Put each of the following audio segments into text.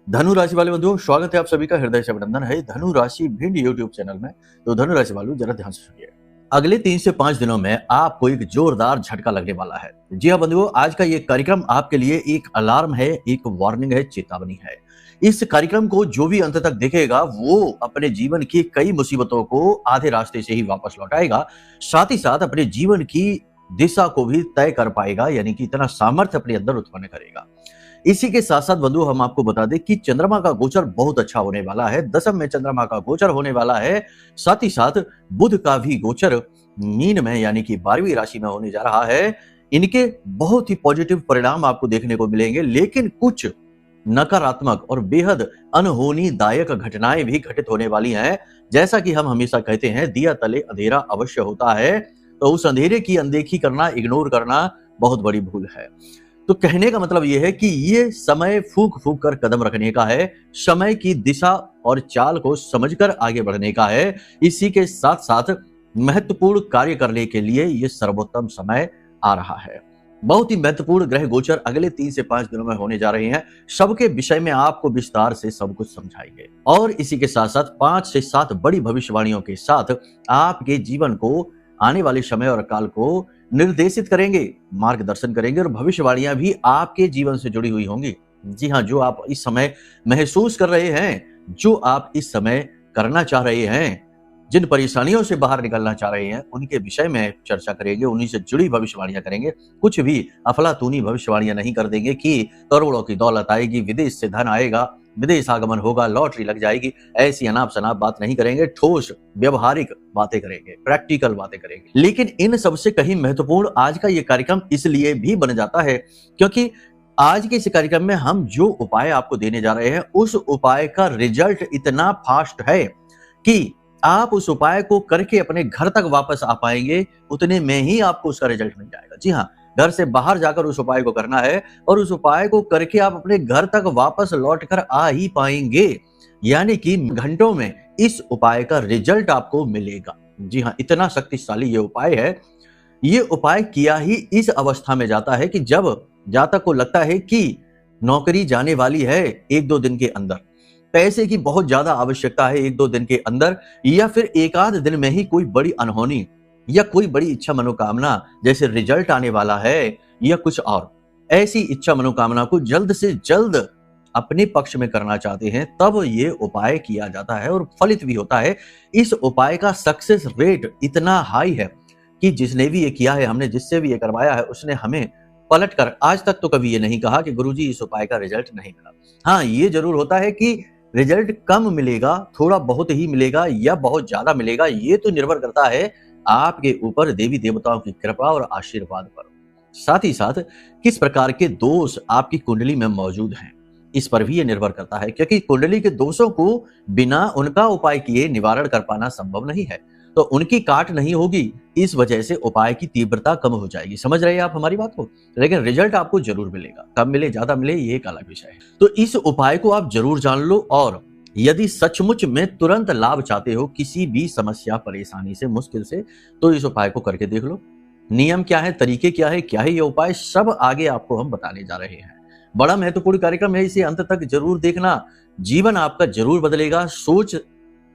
धनु राशि वाले बंधुओं, स्वागत है आप सभी का हृदय से अभिनंदन है धनु राशि भिंड यूट्यूब चैनल में। तो धनु राशि वालों, जरा ध्यान से सुनिए। अगले 3 से 5 दिनों में आपको एक जोरदार झटका लगने वाला है। जी हाँ बंधुओं, आज का ये कार्यक्रम आपके लिए एक अलार्म है, एक वार्निंग है, चेतावनी है। इस कार्यक्रम को जो भी अंत तक देखेगा वो अपने जीवन की कई मुसीबतों को आधे रास्ते से ही वापस लौटाएगा, साथ ही साथ अपने जीवन की दिशा को भी तय कर पाएगा, यानी कि इतना सामर्थ्य अपने अंदर उत्पन्न करेगा। इसी के साथ साथ बंधु हम आपको बता दें कि चंद्रमा का गोचर बहुत अच्छा होने वाला है। दशम में चंद्रमा का गोचर होने वाला है, साथ ही साथ बुध का भी गोचर मीन में यानी कि 12वीं राशि में होने जा रहा है। इनके बहुत ही पॉजिटिव परिणाम आपको देखने को मिलेंगे, लेकिन कुछ नकारात्मक और बेहद अनहोनी दायक घटनाएं भी घटित होने वाली हैं। जैसा कि हम हमेशा कहते हैं, दिया तले अंधेरा अवश्य होता है, तो उस अंधेरे की अनदेखी करना, इग्नोर करना बहुत बड़ी भूल है। तो कहने का मतलब यह है कि ये समय फूंक फूंक कर कदम रखने का है, समय की दिशा और चाल को समझकर आगे बढ़ने का है। इसी के साथ साथ महत्वपूर्ण कार्य करने के लिए ये सर्वोत्तम समय आ रहा है। बहुत ही महत्वपूर्ण ग्रह गोचर अगले 3 से 5 दिनों में होने जा रहे हैं। सबके विषय में आपको विस्तार से सब कुछ समझाएंगे और इसी के साथ साथ 5 से 7 बड़ी भविष्यवाणियों के साथ आपके जीवन को, आने वाले समय और काल को निर्देशित करेंगे, मार्गदर्शन करेंगे और भविष्यवाणियां भी आपके जीवन से जुड़ी हुई होंगी। जी हाँ, जो आप इस समय महसूस कर रहे हैं, जो आप इस समय करना चाह रहे हैं, जिन परेशानियों से बाहर निकलना चाह रहे हैं, उनके विषय में चर्चा करेंगे, उन्हीं से जुड़ी भविष्यवाणियां करेंगे। कुछ भी अफलातूनी भविष्यवाणियां नहीं कर देंगे कि करोड़ों की दौलत आएगी, विदेश से धन आएगा, विदेश आगमन होगा, लॉटरी लग जाएगी। ऐसी अनाप शनाप बात नहीं करेंगे, ठोस व्यवहारिक बातें करेंगे, प्रैक्टिकल बातें करेंगे। लेकिन इन सबसे कहीं महत्वपूर्ण आज का ये कार्यक्रम इसलिए भी बन जाता है क्योंकि आज के इस कार्यक्रम में हम जो उपाय आपको देने जा रहे हैं, उस उपाय का रिजल्ट इतना फास्ट है कि आप उस उपाय को करके अपने घर तक वापस आ पाएंगे, उतने में ही आपको उसका रिजल्ट मिल जाएगा। जी हाँ, घर से बाहर जाकर उस उपाय को करना है और उस उपाय को करके आप अपने घर तक वापस लौट कर आ ही पाएंगे, यानी कि घंटों में इस उपाय का रिजल्ट आपको मिलेगा। जी हाँ, इतना शक्तिशाली ये उपाय है। ये उपाय किया ही इस अवस्था में जाता है कि जब जातक को लगता है कि नौकरी जाने वाली है 1-2 दिन के अंदर, पैसे की बहुत ज्यादा आवश्यकता है 1-2 दिन के अंदर, या फिर एक आध दिन में ही कोई बड़ी अनहोनी या कोई बड़ी इच्छा मनोकामना जैसे रिजल्ट आने वाला है या कुछ और, ऐसी इच्छा मनोकामना को जल्द से जल्द अपने पक्ष में करना चाहते हैं, तब ये उपाय किया जाता है और फलित भी होता है। इस उपाय का सक्सेस रेट इतना हाई है कि जिसने भी ये किया है, हमने जिससे भी ये करवाया है, उसने हमें पलट कर आज तक तो कभी ये नहीं कहा कि गुरुजी इस उपाय का रिजल्ट नहीं मिला। हाँ, ये जरूर होता है कि रिजल्ट कम मिलेगा, थोड़ा बहुत ही मिलेगा या बहुत ज्यादा मिलेगा, ये तो निर्भर करता है आपके ऊपर देवी देवताओं की कृपा और आशीर्वाद पर। साथ ही साथ किस प्रकार के दोष आपकी कुंडली में मौजूद हैं, इस पर भी ये निर्भर करता है, क्योंकि कुंडली के दोषों को बिना उनका उपाय किए निवारण कर पाना संभव नहीं है। तो उनकी काट नहीं होगी, इस वजह से उपाय की तीव्रता कम हो जाएगी। समझ रहे हैं आप हमारी बात को? लेकिन रिजल्ट आपको जरूर मिलेगा। कम मिले ज्यादा मिले ये एक अलग विषय है। तो इस उपाय को आप जरूर जान लो और यदि सचमुच में तुरंत लाभ चाहते हो किसी भी समस्या, परेशानी से, मुश्किल से, तो इस उपाय को करके देख लो। नियम क्या है, तरीके क्या है ये उपाय, सब आगे आपको हम बताने जा रहे हैं। बड़ा महत्वपूर्ण कार्यक्रम है, इसे अंत तक जरूर देखना। जीवन आपका जरूर बदलेगा, सोच,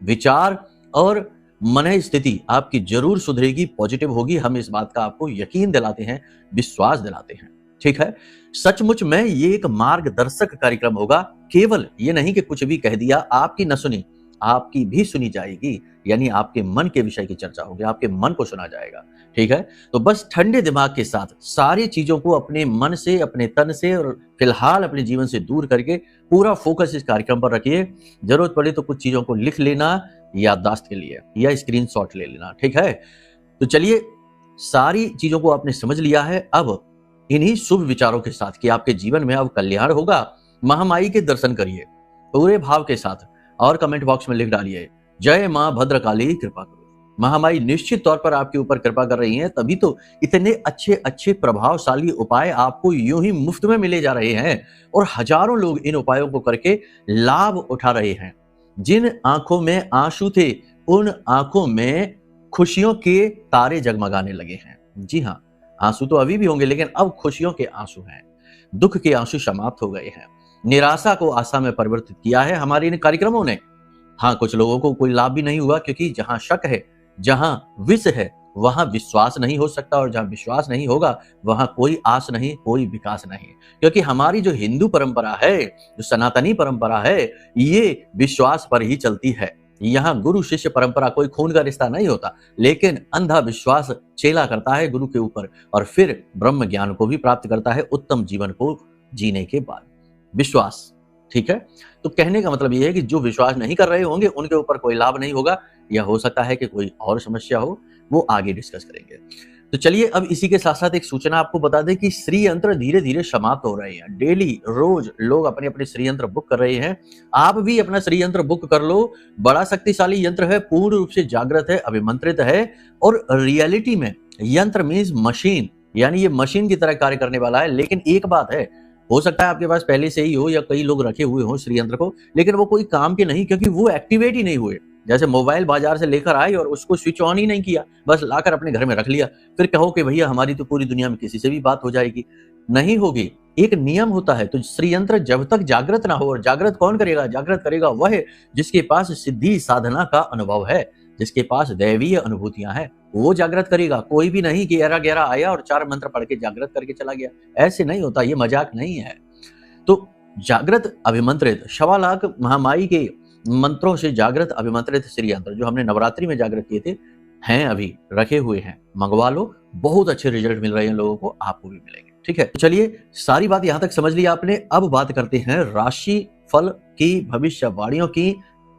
विचार और मन स्थिति आपकी जरूर सुधरेगी, पॉजिटिव होगी। हम इस बात का आपको यकीन दिलाते हैं, विश्वास दिलाते हैं। ठीक है, सचमुच में ये एक मार्गदर्शक कार्यक्रम होगा। केवल ये नहीं कि कुछ भी कह दिया, आपकी न सुनी, आपकी भी सुनी जाएगी, यानी आपके मन के विषय की चर्चा होगी, आपके मन को सुना जाएगा। ठीक है, तो बस ठंडे दिमाग के साथ सारी चीजों को अपने मन से, अपने तन से और फिलहाल अपने जीवन से दूर करके पूरा फोकस इस कार्यक्रम पर रखिए। जरूरत पड़े तो कुछ चीजों को लिख लेना याददाश्त के लिए या स्क्रीनशॉट ले लेना। ठीक है, तो चलिए, सारी चीजों को आपने समझ लिया है। अब इन्हीं शुभ विचारों के साथ कि आपके जीवन में अब कल्याण होगा, महामाई के दर्शन करिए पूरे भाव के साथ और कमेंट बॉक्स में लिख डालिए, जय मां भद्रकाली कृपा करो। महामाई निश्चित तौर पर आपके ऊपर कृपा कर रही हैं, तभी तो इतने अच्छे अच्छे प्रभावशाली उपाय आपको यूं ही मुफ्त में मिले जा रहे हैं और हजारों लोग इन उपायों को करके लाभ उठा रहे हैं। जिन आंखों में आंसू थे, उन आंखों में खुशियों के तारे जगमगाने लगे हैं। जी हाँ, आंसू तो अभी भी होंगे, लेकिन अब खुशियों के आंसू हैं, दुख के आंसू समाप्त हो गए हैं। निराशा को आशा में परिवर्तित किया है हमारे इन कार्यक्रमों ने। हाँ, कुछ लोगों को कोई लाभ भी नहीं हुआ, क्योंकि जहां शक है, जहां विष है, वहां विश्वास नहीं हो सकता, और जहां विश्वास नहीं होगा वहां कोई आस नहीं, कोई विकास नहीं। क्योंकि हमारी जो हिंदू परंपरा है, जो सनातनी परंपरा है, ये विश्वास पर ही चलती है। यहाँ गुरु शिष्य परंपरा कोई खून का रिश्ता नहीं होता, लेकिन अंधा विश्वास चेला करता है गुरु के ऊपर, और फिर ब्रह्म ज्ञान को भी प्राप्त करता है उत्तम जीवन को जीने के बाद। विश्वास, ठीक है। तो कहने का मतलब यह है कि जो विश्वास नहीं कर रहे होंगे उनके ऊपर कोई लाभ नहीं होगा, या हो सकता है कि कोई और समस्या हो, वो आगे डिस्कस करेंगे। तो चलिए अब इसी के साथ साथ एक सूचना आपको बता दें कि श्री यंत्र धीरे धीरे समाप्त हो रहे हैं। डेली रोज लोग अपने अपने श्री यंत्र बुक कर रहे हैं। आप भी अपना श्री यंत्र बुक कर लो। बड़ा शक्तिशाली यंत्र है, पूर्ण रूप से जागृत है, अभिमंत्रित है, और रियलिटी में यंत्र मीन्स मशीन, यानी ये मशीन की तरह कार्य करने वाला है। लेकिन एक बात है, हो सकता है आपके पास पहले से ही हो या कई लोग रखे हुए हो श्री यंत्र को, लेकिन वो कोई काम के नहीं, क्योंकि वो एक्टिवेट ही नहीं हुए। जैसे मोबाइल बाजार से लेकर आए और उसको स्विच ऑन ही नहीं किया, बस लाकर अपने घर में रख लिया, फिर कहो कि भैया हमारी तो पूरी दुनिया में किसी से भी बात हो जाएगी। नहीं होगी। एक नियम होता है। तो श्री यंत्र जब तक जागृत ना हो, और जागृत कौन करेगा? जागृत करेगा वह जिसके पास सिद्धि साधना का अनुभव है, जिसके पास दैवीय अनुभूतियां हैं, वो जागृत करेगा। कोई भी नहीं कि 11-11 आया और 4 मंत्र पढ़ के जागृत करके चला गया, ऐसे नहीं होता, ये मजाक नहीं है। तो जागृत अभिमंत्रित 1.25 लाख महामाई के मंत्रों से जागृत अभिमंत्रित श्री यंत्र जो हमने नवरात्रि में जागृत किए थे, हैं अभी रखे हुए हैं, मंगवा लो। बहुत अच्छे रिजल्ट मिल रहे हैं लोगों को, आपको भी मिलेंगे। ठीक है, तो चलिए सारी बात यहां तक समझ ली आपने। अब बात करते हैं राशि फल की, भविष्यवाणियों की।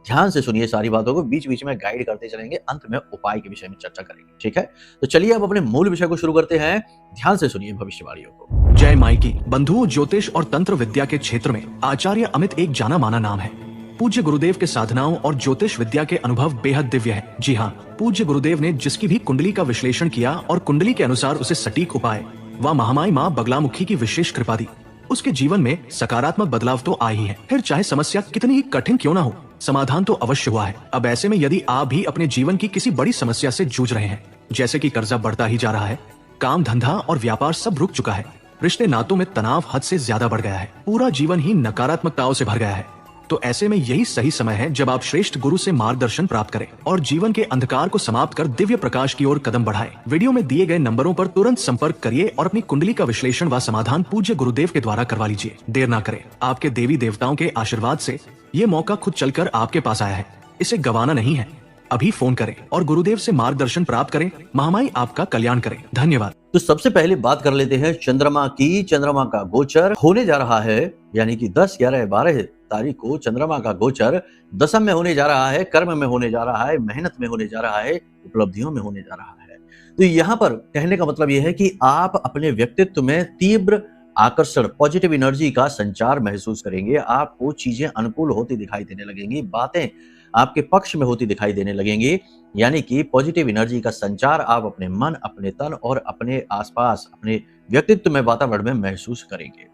ध्यान से सुनिए सारी बातों को, बीच बीच में गाइड करते चलेंगे, अंत में उपाय के विषय में चर्चा करेंगे। ठीक है, तो चलिए अब अपने मूल विषय को शुरू करते हैं। ध्यान से सुनिए भविष्यवाणियों को। जय माई की। बंधुओं, ज्योतिष और तंत्र विद्या के क्षेत्र में आचार्य अमित एक जाना माना नाम है। पूज्य गुरुदेव के साधनाओं और ज्योतिष विद्या के अनुभव बेहद दिव्य है। जी हाँ, पूज्य गुरुदेव ने जिसकी भी कुंडली का विश्लेषण किया और कुंडली के अनुसार उसे सटीक उपाय व महामाई माँ बगलामुखी की विशेष कृपा दी, उसके जीवन में सकारात्मक बदलाव तो आए ही है। फिर चाहे समस्या कितनी ही कठिन क्यों ना हो, समाधान तो अवश्य हुआ है। अब ऐसे में यदि आप भी अपने जीवन की किसी बड़ी समस्या से जूझ रहे हैं, जैसे कि कर्जा बढ़ता ही जा रहा है, काम धंधा और व्यापार सब रुक चुका है, रिश्ते नातों में तनाव हद से ज्यादा बढ़ गया है, पूरा जीवन ही नकारात्मकताओं से भर गया है, तो ऐसे में यही सही समय है जब आप श्रेष्ठ गुरु से मार्गदर्शन प्राप्त करें और जीवन के अंधकार को समाप्त कर दिव्य प्रकाश की ओर कदम बढ़ाएं। वीडियो में दिए गए नंबरों पर तुरंत संपर्क करिए और अपनी कुंडली का विश्लेषण व समाधान पूज्य गुरुदेव के द्वारा करवा लीजिए। देर ना करें, आपके देवी देवताओं के आशीर्वाद से ये मौका खुद चलकर आपके पास आया है, इसे गंवाना नहीं है। अभी फोन करें और गुरुदेव से मार्गदर्शन प्राप्त करें। महामाई आपका कल्याण करें। धन्यवाद। तो सबसे पहले बात कर लेते हैं चंद्रमा की। चंद्रमा का गोचर होने जा रहा है, यानी कि 10, 11, 12 तारीख को चंद्रमा का गोचर दशम में होने जा रहा है, कर्म में होने जा रहा है, मेहनत में होने जा रहा है, उपलब्धियों में होने जा रहा है। तो यहाँ पर कहने का मतलब यह है कि आप अपने व्यक्तित्व में तीव्र आकर्षण, पॉजिटिव एनर्जी का संचार महसूस करेंगे। आपको चीजें अनुकूल होती दिखाई देने लगेंगी, बातें आपके पक्ष में होती दिखाई देने लगेंगी, यानी कि पॉजिटिव एनर्जी का संचार आप अपने मन, अपने तन और अपने आसपास, अपने व्यक्तित्व में, वातावरण में महसूस करेंगे।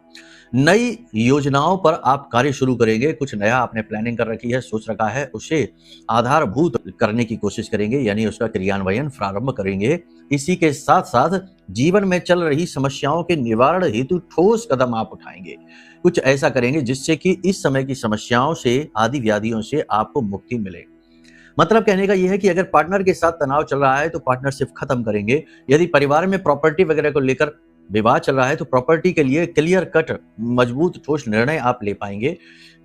नई योजनाओं पर आप कार्य शुरू करेंगे। कुछ नया आपने प्लानिंग कर रखी है, सोच रखा है, उसे आधारभूत करने की कोशिश करेंगे, यानी उसका क्रियान्वयन प्रारंभ करेंगे। इसी के साथ साथ जीवन में चल रही समस्याओं के निवारण हेतु ठोस कदम आप उठाएंगे। कुछ ऐसा करेंगे जिससे कि इस समय की समस्याओं से, आदि व्याधियों से आपको मुक्ति मिले। मतलब कहने का यह है कि अगर पार्टनर के साथ तनाव चल रहा है तो पार्टनरशिप खत्म करेंगे। यदि परिवार में प्रॉपर्टी वगैरह को लेकर विवाद चल रहा है तो प्रॉपर्टी के लिए क्लियर कट, मजबूत, ठोस निर्णय आप ले पाएंगे।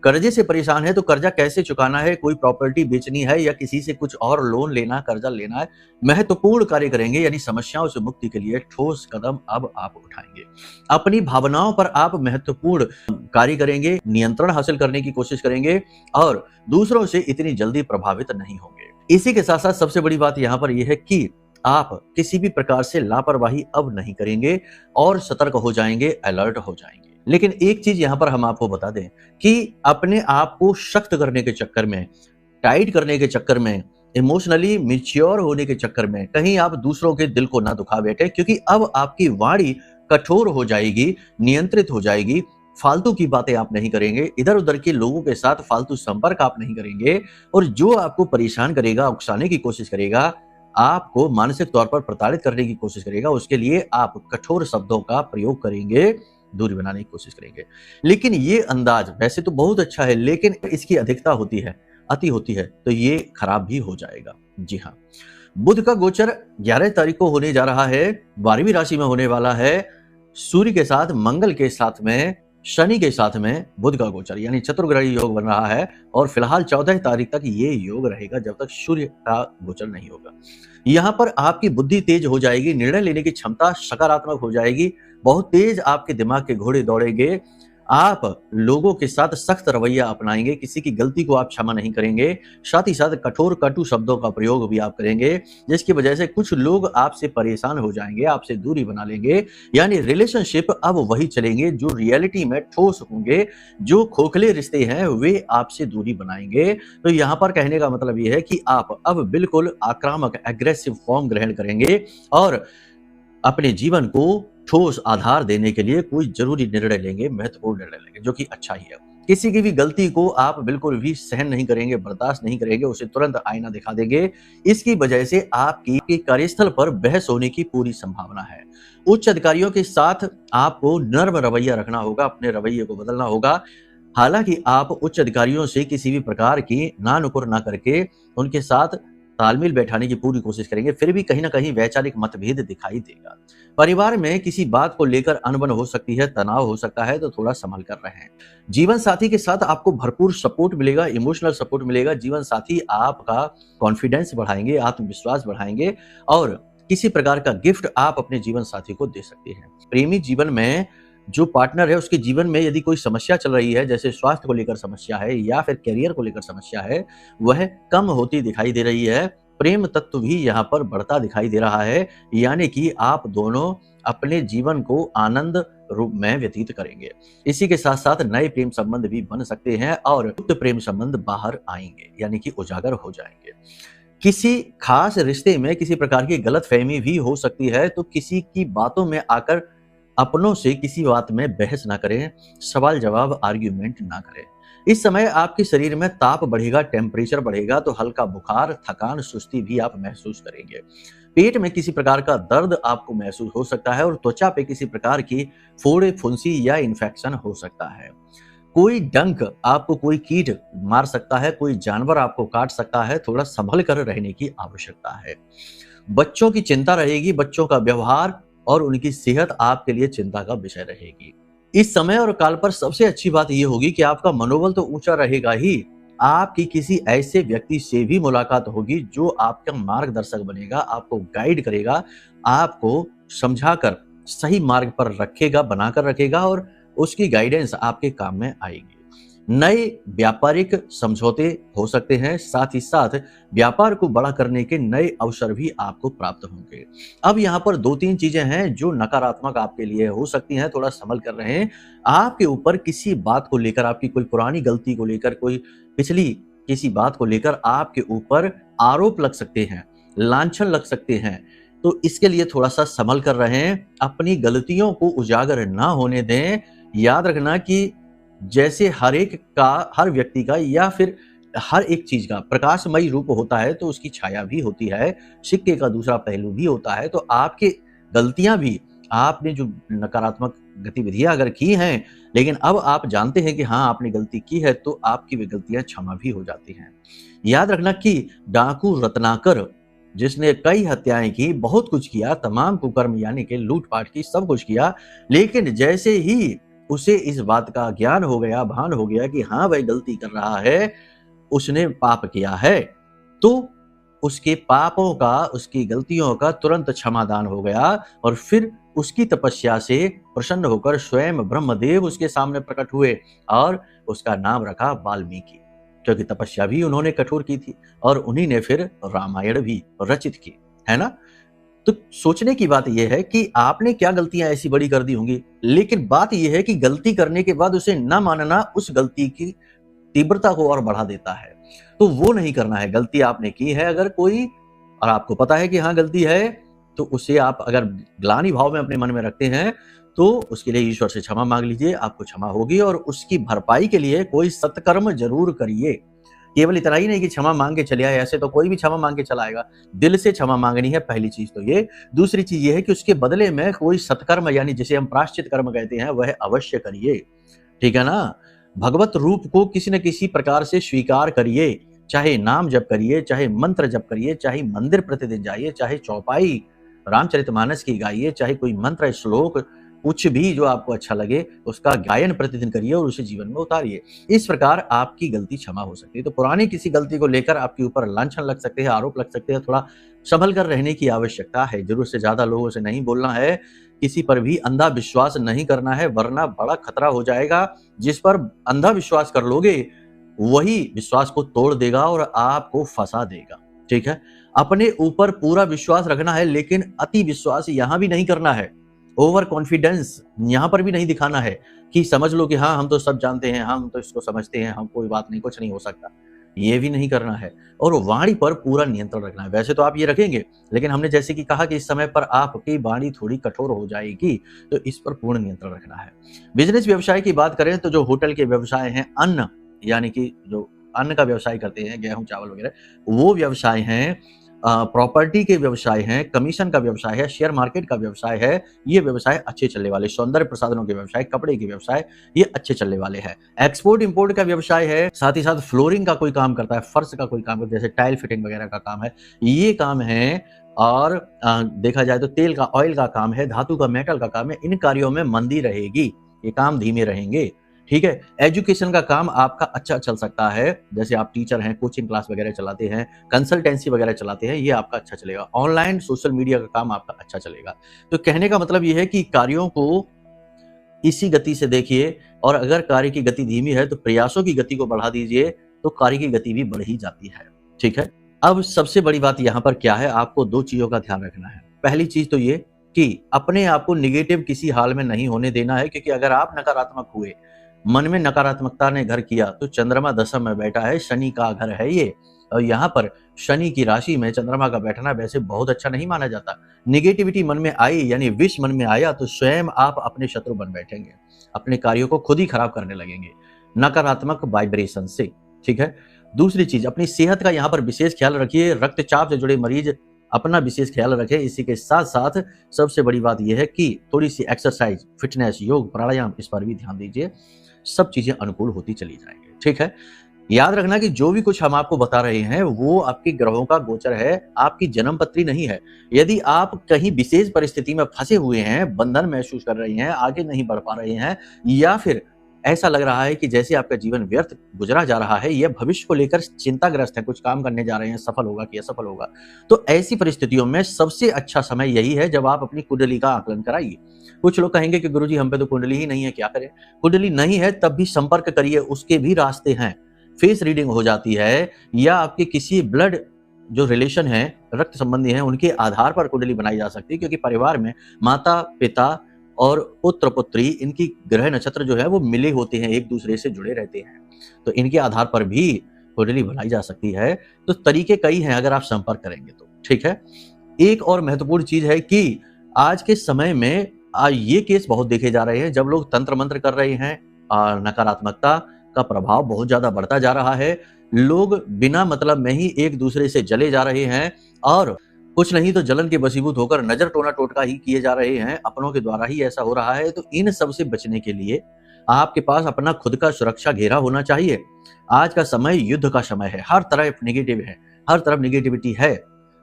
कर्जे से परेशान है तो कर्जा कैसे चुकाना है, कोई प्रॉपर्टी बेचनी है या किसी से कुछ और लोन लेना, कर्जा लेना है, महत्वपूर्ण कार्य करेंगे, यानी समस्याओं से मुक्ति के लिए ठोस कदम अब आप उठाएंगे। अपनी भावनाओं पर आप महत्वपूर्ण कार्य करेंगे, नियंत्रण हासिल करने की कोशिश करेंगे और दूसरों से इतनी जल्दी प्रभावित नहीं होंगे। इसी के साथ साथ सबसे बड़ी बात यहाँ पर यह है कि आप किसी भी प्रकार से लापरवाही अब नहीं करेंगे और सतर्क हो जाएंगे, अलर्ट हो जाएंगे। लेकिन एक चीज यहां पर हम आपको बता दें कि अपने आप को सख्त करने के चक्कर में, टाइट करने के चक्कर में, इमोशनली मैच्योर होने के चक्कर में कहीं आप दूसरों के दिल को ना दुखा बैठे, क्योंकि अब आपकी वाणी कठोर हो जाएगी, नियंत्रित हो जाएगी। फालतू की बातें आप नहीं करेंगे, इधर उधर के लोगों के साथ फालतू संपर्क आप नहीं करेंगे, और जो आपको परेशान करेगा, उकसाने की कोशिश करेगा, आपको मानसिक तौर पर प्रताड़ित करने की कोशिश करेगा, उसके लिए आप कठोर शब्दों का प्रयोग करेंगे। दूरी बनाने की कोशिश करेंगे। लेकिन ये अंदाज वैसे तो बहुत अच्छा है, लेकिन इसकी अधिकता होती है, अति होती है, तो ये खराब भी हो जाएगा। जी हाँ, बुध का गोचर 11 तारीख को होने जा रहा है, 12वीं राशि में होने वाला है। सूर्य के साथ, मंगल के साथ में, शनि के साथ में बुध का गोचर यानी चतुर्ग्रही योग बन रहा है और फिलहाल 14 तारीख तक ये योग रहेगा जब तक सूर्य का गोचर नहीं होगा। यहाँ पर आपकी बुद्धि तेज हो जाएगी, निर्णय लेने की क्षमता सकारात्मक हो जाएगी, बहुत तेज आपके दिमाग के घोड़े दौड़ेंगे। आप लोगों के साथ सख्त रवैया अपनाएंगे, किसी की गलती को आप क्षमा नहीं करेंगे, साथ ही साथ कठोर कटु शब्दों का प्रयोग भी आप करेंगे, जिसकी वजह से कुछ लोग आपसे परेशान हो जाएंगे, आपसे दूरी बना लेंगे। यानी रिलेशनशिप अब वही चलेंगे जो रियलिटी में ठोस होंगे, जो खोखले रिश्ते हैं वे आपसे दूरी बनाएंगे। तो यहाँ पर कहने का मतलब ये है कि आप अब बिल्कुल आक्रामक एग्रेसिव फॉर्म ग्रहण करेंगे और अपने जीवन को ठोस आधार देने के लिए कोई जरूरी निर्णय लेंगे, महत्वपूर्ण निर्णय लेंगे, जो कि अच्छा ही है। किसी की भी गलती को आप बिल्कुल भी सहन नहीं करेंगे, बर्दाश्त नहीं करेंगे, उसे तुरंत आईना दिखा देंगे। इसकी वजह से आपकी कार्यस्थल पर बहस होने की पूरी संभावना है। उच्च अधिकारियों के साथ आपको नर्म रवैया रखना होगा, अपने रवैये को बदलना होगा। हालांकि आप उच्च अधिकारियों से किसी भी प्रकार की नानुकुर ना करके उनके साथ तालमेल बैठाने की पूरी कोशिश करेंगे, फिर भी कहीं ना कहीं वैचारिक मतभेद दिखाई देगा। परिवार में किसी बात को लेकर अनबन हो सकती है, तनाव हो सकता है, तो थोड़ा संभल कर रहें। जीवन साथी के साथ आपको भरपूर सपोर्ट मिलेगा, इमोशनल सपोर्ट मिलेगा। जीवन साथी आपका कॉन्फिडेंस बढ़ाएंगे, आत्मविश्वास बढ़ाएंगे और किसी प्रकार का गिफ्ट आप अपने जीवन साथी को दे सकते हैं। प्रेमी जीवन में जो पार्टनर है उसके जीवन में यदि कोई समस्या चल रही है, जैसे स्वास्थ्य को लेकर समस्या है या फिर करियर को लेकर समस्या है, वह कम होती दिखाई दे रही है। प्रेम तत्व भी यहाँ पर बढ़ता दिखाई दे रहा है, यानी कि आप दोनों अपने जीवन को आनंद रूप में व्यतीत करेंगे। इसी के साथ साथ नए प्रेम संबंध भी बन सकते हैं और गुप्त प्रेम संबंध बाहर आएंगे, यानी कि उजागर हो जाएंगे। किसी खास रिश्ते में किसी प्रकार की गलतफहमी भी हो सकती है, तो किसी की बातों में आकर अपनों से किसी बात में बहस ना करें, सवाल जवाब आर्ग्यूमेंट ना करें। इस समय आपके शरीर में ताप बढ़ेगा, टेम्परेचर बढ़ेगा, तो हल्का बुखार, थकान, सुस्ती भी आप महसूस करेंगे। पेट में किसी प्रकार का दर्द आपको महसूस हो सकता है और त्वचा पे किसी प्रकार की फोड़े, फुंसी या इन्फेक्शन हो सकता है। कोई डंक आपको, कोई कीट मार सकता है, कोई जानवर आपको काट सकता है, थोड़ा संभल कर रहने की आवश्यकता है। बच्चों की चिंता रहेगी, बच्चों का व्यवहार और उनकी सेहत आपके लिए चिंता का विषय रहेगी। इस समय और काल पर सबसे अच्छी बात यह होगी कि आपका मनोबल तो ऊंचा रहेगा ही, आपकी किसी ऐसे व्यक्ति से भी मुलाकात होगी जो आपका मार्गदर्शक बनेगा, आपको गाइड करेगा, आपको समझाकर सही मार्ग पर रखेगा, बनाकर रखेगा और उसकी गाइडेंस आपके काम में आएगी। नए व्यापारिक समझौते हो सकते हैं, साथ ही साथ व्यापार को बड़ा करने के नए अवसर भी आपको प्राप्त होंगे। अब यहाँ पर 2-3 चीजें हैं जो नकारात्मक आपके लिए हो सकती हैं, थोड़ा संभल कर रहें। आपके ऊपर किसी बात को लेकर, आपकी कोई पुरानी गलती को लेकर, कोई पिछली किसी बात को लेकर आपके ऊपर आरोप लग सकते हैं, लांछन लग सकते हैं, तो इसके लिए थोड़ा सा संभल कर रहें। अपनी गलतियों को उजागर ना होने दें। याद रखना कि जैसे हर व्यक्ति का या फिर हर एक चीज का प्रकाशमयी रूप होता है, तो उसकी छाया भी होती है, सिक्के का दूसरा पहलू भी होता है। तो आपकी गलतियां भी, आपने जो नकारात्मक गतिविधियां अगर की हैं, लेकिन अब आप जानते हैं कि हाँ आपने गलती की है, तो आपकी वे गलतियां क्षमा भी हो जाती हैं। याद रखना कि डाकू रत्नाकर, जिसने कई हत्याएं की, बहुत कुछ किया, तमाम कुकर्म यानी कि लूटपाट की, सब कुछ किया, लेकिन जैसे ही उसे इस बात का ज्ञान हो गया, भान हो गया कि हाँ वह गलती कर रहा है, उसने पाप किया है, तो उसके पापों का, उसकी गलतियों का तुरंत क्षमादान हो गया और फिर उसकी तपस्या से प्रसन्न होकर स्वयं ब्रह्मदेव उसके सामने प्रकट हुए और उसका नाम रखा वाल्मीकि, क्योंकि तपस्या भी उन्होंने कठोर की थी और उन्हीं ने फिर रामायण भी रचित की, है ना। तो सोचने की बात यह है कि आपने क्या गलतियां ऐसी बड़ी कर दी होंगी, लेकिन बात यह है कि गलती करने के बाद उसे न मानना उस गलती की तीव्रता को और बढ़ा देता है। तो वो नहीं करना है। गलती आपने की है अगर कोई, और आपको पता है कि हाँ गलती है, तो उसे आप अगर ग्लानि भाव में अपने मन में रखते हैं, तो उसके लिए ईश्वर से क्षमा मांग लीजिए, आपको क्षमा होगी और उसकी भरपाई के लिए कोई सत्कर्म जरूर करिए। केवल इतना ही नहीं कि क्षमा मांग के चले आए, ऐसे तो कोई भी क्षमा मांग के चला आएगा। दिल से क्षमा मांगनी है, पहली चीज तो ये। दूसरी चीज ये है कि उसके बदले में कोई सत्कर्म, यानी जिसे हम प्रायश्चित कर्म कहते हैं, वह अवश्य करिए। ठीक है ना? भगवत रूप को किसी न किसी प्रकार से स्वीकार करिए, चाहे नाम जप करिए, चाहे मंत्र जप करिए, चाहे मंदिर प्रतिदिन जाइए, चाहे चौपाई रामचरितमानस की गाइए, चाहे कोई मंत्र श्लोक, कुछ भी जो आपको अच्छा लगे उसका गायन प्रतिदिन करिए और उसे जीवन में उतारिए। इस प्रकार आपकी गलती क्षमा हो सकती है। तो पुरानी किसी गलती को लेकर आपके ऊपर लांछन लग सकते हैं, आरोप लग सकते हैं, थोड़ा संभल कर रहने की आवश्यकता है। जरूरत से ज्यादा लोगों से नहीं बोलना है, किसी पर भी अंधा विश्वास नहीं करना है, वरना बड़ा खतरा हो जाएगा। जिस पर अंधा विश्वास कर लोगे वही विश्वास को तोड़ देगा और आपको फंसा देगा। ठीक है? अपने ऊपर पूरा विश्वास रखना है, लेकिन अति विश्वास यहां भी नहीं करना है। ओवर कॉन्फिडेंस यहां पर भी नहीं दिखाना है कि समझ लो कि हाँ हम तो सब जानते हैं, हम तो इसको समझते हैं, हम कोई बात नहीं, कुछ नहीं हो सकता, ये भी नहीं करना है। और वाणी पर पूरा नियंत्रण रखना है। वैसे तो आप ये रखेंगे, लेकिन हमने जैसे कि कहा कि इस समय पर आपकी वाणी थोड़ी कठोर हो जाएगी, तो इस पर पूर्ण नियंत्रण रखना है। बिजनेस व्यवसाय की बात करें तो जो होटल के व्यवसाय हैं, अन्न यानी कि जो अन्न का व्यवसाय करते हैं, गेहूं चावल वगैरह, वो व्यवसाय हैं, प्रॉपर्टी के व्यवसाय हैं, कमीशन का व्यवसाय है, शेयर मार्केट का व्यवसाय है, ये व्यवसाय अच्छे चलने वाले, सौंदर्य प्रसाधनों के व्यवसाय, कपड़े के व्यवसाय, ये अच्छे चलने वाले हैं। एक्सपोर्ट इंपोर्ट का व्यवसाय है, साथ ही साथ फ्लोरिंग का कोई काम करता है, फर्श का कोई काम करता है, जैसे टाइल फिटिंग वगैरह का काम है, ये काम है। और देखा जाए तो तेल का, ऑयल का काम है, धातु का, मेटल का काम है। इन कार्यों में मंदी रहेगी, ये काम धीमे रहेंगे। ठीक है? एजुकेशन का काम आपका अच्छा चल सकता है, जैसे आप टीचर हैं, कोचिंग क्लास वगैरह चलाते हैं, कंसल्टेंसी वगैरह चलाते हैं, ये आपका अच्छा चलेगा। ऑनलाइन सोशल मीडिया का काम आपका अच्छा चलेगा। तो कहने का मतलब ये है कि कार्यों को इसी गति से देखिए, और अगर कार्य की गति धीमी है तो प्रयासों की गति को बढ़ा दीजिए, तो कार्य की गति भी बढ़ ही जाती है। ठीक है? अब सबसे बड़ी बात यहाँ पर क्या है, आपको दो चीजों का ध्यान रखना है। पहली चीज तो ये कि अपने आप को निगेटिव किसी हाल में नहीं होने देना है, क्योंकि अगर आप नकारात्मक हुए, मन में नकारात्मकता ने घर किया, तो चंद्रमा दशम में बैठा है, शनि का घर है ये, और यहाँ पर शनि की राशि में चंद्रमा का बैठना वैसे बहुत अच्छा नहीं माना जाता। निगेटिविटी मन में आई, यानी विष मन में आया, तो स्वयं आप अपने शत्रु बन बैठेंगे, अपने कार्यों को खुद ही खराब करने लगेंगे नकारात्मक वाइब्रेशन से। ठीक है? दूसरी चीज, अपनी सेहत का यहाँ पर विशेष ख्याल रखिए। रक्तचाप से जुड़े मरीज अपना विशेष ख्याल रखें। इसी के साथ साथ सबसे बड़ी बात यह है कि थोड़ी सी एक्सरसाइज, फिटनेस, योग, प्राणायाम, इस पर भी ध्यान दीजिए। सब चीजें अनुकूल होती चली जाएंगी। ठीक है? याद रखना कि जो भी कुछ हम आपको बता रहे हैं वो आपके ग्रहों का गोचर है, आपकी जन्म पत्री नहीं है। यदि आप कहीं विशेष परिस्थिति में फंसे हुए हैं, बंधन महसूस कर रहे हैं, आगे नहीं बढ़ पा रहे हैं, या फिर ऐसा लग रहा है कि जैसे आपका जीवन व्यर्थ गुजरा जा रहा है, यह भविष्य को लेकर चिंताग्रस्त है, कुछ काम करने जा रहे हैं, सफल होगा कि असफल होगा, तो ऐसी परिस्थितियों में सबसे अच्छा समय यही है जब आप अपनी कुंडली का आकलन कराइए। कुछ लोग कहेंगे कि गुरुजी हम पे तो कुंडली ही नहीं है, क्या करें? कुंडली नहीं है तब भी संपर्क करिए, उसके भी रास्ते हैं। फेस रीडिंग हो जाती है, या आपके किसी ब्लड जो रिलेशन है, रक्त संबंधी हैं, उनके आधार पर कुंडली बनाई जा सकती है, क्योंकि परिवार में माता पिता और पुत्र पुत्री, इनकी ग्रह नक्षत्र जो है वो मिले होते हैं, एक दूसरे से जुड़े रहते हैं, तो इनके आधार पर भी कुंडली बनाई जा सकती है। तो तरीके कई हैं अगर आप संपर्क करेंगे तो। ठीक है? एक और महत्वपूर्ण चीज है कि आज के समय में ये केस बहुत देखे जा रहे हैं, जब लोग तंत्र मंत्र कर रहे हैं, नकारात्मकता का प्रभाव बहुत ज्यादा बढ़ता जा रहा है, लोग बिना मतलब में ही एक दूसरे से जले जा रहे हैं, और कुछ नहीं तो जलन के वशीभूत होकर नजर टोना टोटका ही किए जा रहे हैं, अपनों के द्वारा ही ऐसा हो रहा है। तो इन सब से बचने के लिए आपके पास अपना खुद का सुरक्षा घेरा होना चाहिए। आज का समय युद्ध का समय है, हर तरफ नेगेटिव है, हर तरफ नेगेटिविटी है,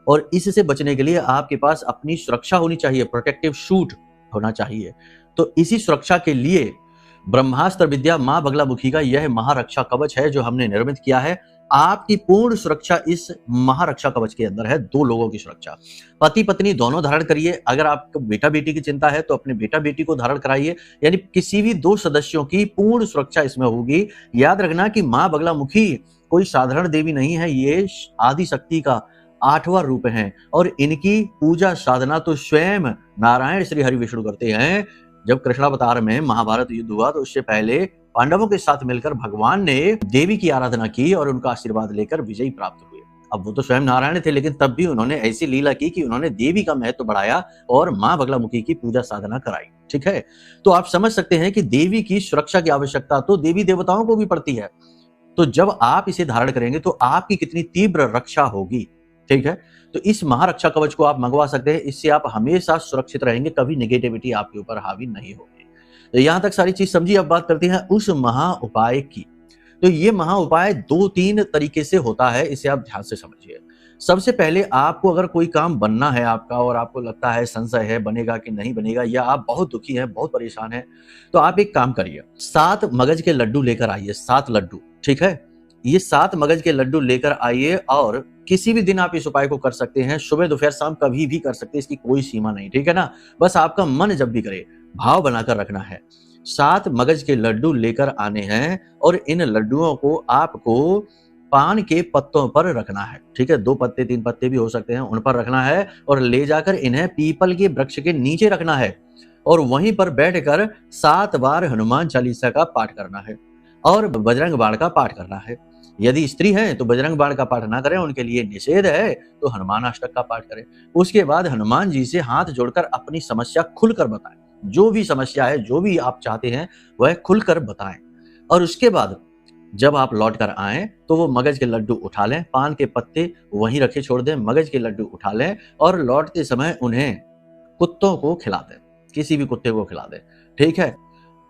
और इससे बचने के लिए आपके पास अपनी सुरक्षा होनी चाहिए, प्रोटेक्टिव शूट होना चाहिए। तो इसी सुरक्षा के लिए ब्रह्मास्त्र विद्या मां बगलामुखी का यह महारक्षा कवच है जो हमने निर्मित किया है। आपकी पूर्ण सुरक्षा इस महारक्षा कवच के अंदर है। 2 लोगों की सुरक्षा, पति पत्नी दोनों धारण करिए। अगर आपको बेटा बेटी की चिंता है तो अपने बेटा बेटी को धारण कराइए, यानी किसी भी 2 सदस्यों की पूर्ण सुरक्षा इसमें होगी। याद रखना कि मां बगलामुखी कोई साधारण देवी नहीं है, ये आदि शक्ति का 8वां रूप है, और इनकी पूजा साधना तो स्वयं नारायण श्री हरि विष्णु करते हैं। जब कृष्णावतार में महाभारत युद्ध हुआ तो उससे पहले पांडवों के साथ मिलकर भगवान ने देवी की आराधना की और उनका आशीर्वाद लेकर विजयी प्राप्त हुए। अब वो तो स्वयं नारायण थे, लेकिन तब भी उन्होंने ऐसी लीला की कि उन्होंने देवी का महत्व बढ़ाया और मां बगलामुखी की पूजा साधना कराई। ठीक है? तो आप समझ सकते हैं कि देवी की सुरक्षा की आवश्यकता तो देवी देवताओं को भी पड़ती है। तो जब आप इसे धारण करेंगे तो आपकी कितनी तीव्र रक्षा होगी। ठीक है, तो इस महारक्षा कवच को आप मंगवा सकते हैं। इससे आप हमेशा सुरक्षित रहेंगे, कभी नेगेटिविटी आपके ऊपर हावी नहीं होगी। तो यहां तक सारी चीज समझी। अब बात करते हैं उस महा उपाय की। तो ये महा उपाय 2-3 तरीके से होता है, इसे आप ध्यान से समझिए। सबसे पहले आपको अगर कोई काम बनना है आपका और आपको लगता है संशय है बनेगा कि नहीं बनेगा, या आप बहुत दुखी हैं, बहुत परेशान हैं, तो आप एक काम करिए, 7 मगज के लड्डू लेकर आइए, 7 लड्डू। ठीक है, ये 7 मगज के लड्डू लेकर आइए और किसी भी दिन आप इस उपाय को कर सकते हैं, सुबह दोपहर शाम कभी भी कर सकते हैं, इसकी कोई सीमा नहीं। ठीक है ना, बस आपका मन जब भी करे भाव बनाकर रखना है। 7 मगज के लड्डू लेकर आने हैं और इन लड्डुओं को आपको पान के पत्तों पर रखना है। ठीक है, 2 पत्ते 3 पत्ते भी हो सकते हैं, उन पर रखना है और ले जाकर इन्हें पीपल के वृक्ष के नीचे रखना है और वहीं पर बैठकर 7 बार हनुमान चालीसा का पाठ करना है और बजरंग बाण का पाठ करना है। यदि स्त्री हैं तो बजरंग बाण का पाठ ना करें, उनके लिए निषेध है, तो हनुमान अष्टक का पाठ करें। उसके बाद हनुमान जी से हाथ जोड़कर अपनी समस्या खुलकर बताएं। जो भी समस्या है, जो भी आप चाहते हैं, वह खुलकर बताएं। और उसके बाद जब आप लौट कर आए तो वो मगज के लड्डू उठा लें, पान के पत्ते वहीं रखे छोड़ दें, मगज के लड्डू उठा लें और लौटते समय उन्हें कुत्तों को खिला दें, किसी भी कुत्ते को खिला दें। ठीक है,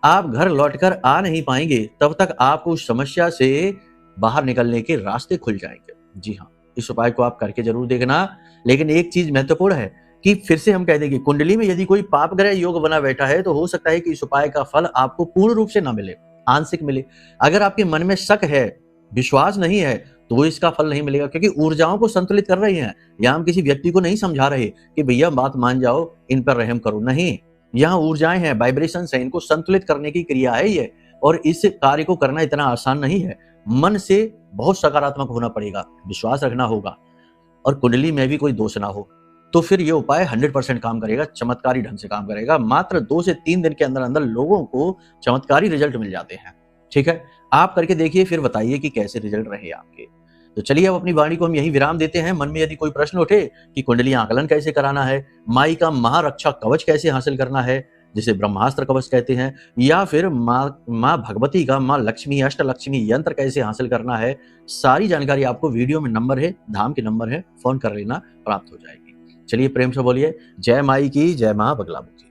आप घर लौटकर आ नहीं पाएंगे तब तक आपको उस समस्या से बाहर निकलने के रास्ते खुल जाएंगे। जी हाँ, इस उपाय को आप करके जरूर देखना। लेकिन एक चीज महत्वपूर्ण है कि फिर से हम कह देंगे, कुंडली में यदि कोई पाप ग्रह योग बना बैठा है तो हो सकता है कि इस उपाय का फल आपको पूर्ण रूप से ना मिले, आंशिक मिले। अगर आपके मन में शक है, विश्वास नहीं है, तो वो इसका फल नहीं मिलेगा, क्योंकि ऊर्जाओं को संतुलित कर रही हैं। यहाँ हम किसी व्यक्ति को नहीं समझा रहे कि भैया बात मान जाओ, इन पर रहम करो, नहीं। यहाँ ऊर्जाएं हैं, वाइब्रेशंस हैं, इनको संतुलित करने की क्रिया है ये, और इस कार्य को करना इतना आसान नहीं है। मन से बहुत सकारात्मक होना पड़ेगा, विश्वास रखना होगा और कुंडली में भी कोई दोष ना हो, तो फिर ये उपाय 100% काम करेगा, चमत्कारी ढंग से काम करेगा। मात्र 2 से 3 दिन के अंदर अंदर लोगों को चमत्कारी रिजल्ट मिल जाते हैं। ठीक है, आप करके देखिए, फिर बताइए कि कैसे रिजल्ट रहे आपके। तो चलिए अब अपनी वाणी को हम यही विराम देते हैं। मन में यदि कोई प्रश्न उठे कि कुंडली आकलन कैसे कराना है, माई का महारक्षा कवच कैसे हासिल करना है, जिसे ब्रह्मास्त्र कवच कहते हैं, या फिर माँ भगवती का, माँ लक्ष्मी अष्टलक्ष्मी यंत्र कैसे हासिल करना है, सारी जानकारी आपको वीडियो में नंबर है, धाम के नंबर है, फोन कर लेना, प्राप्त हो जाएगी। चलिए प्रेम से बोलिए जय माई की, जय माँ बगलामुखी।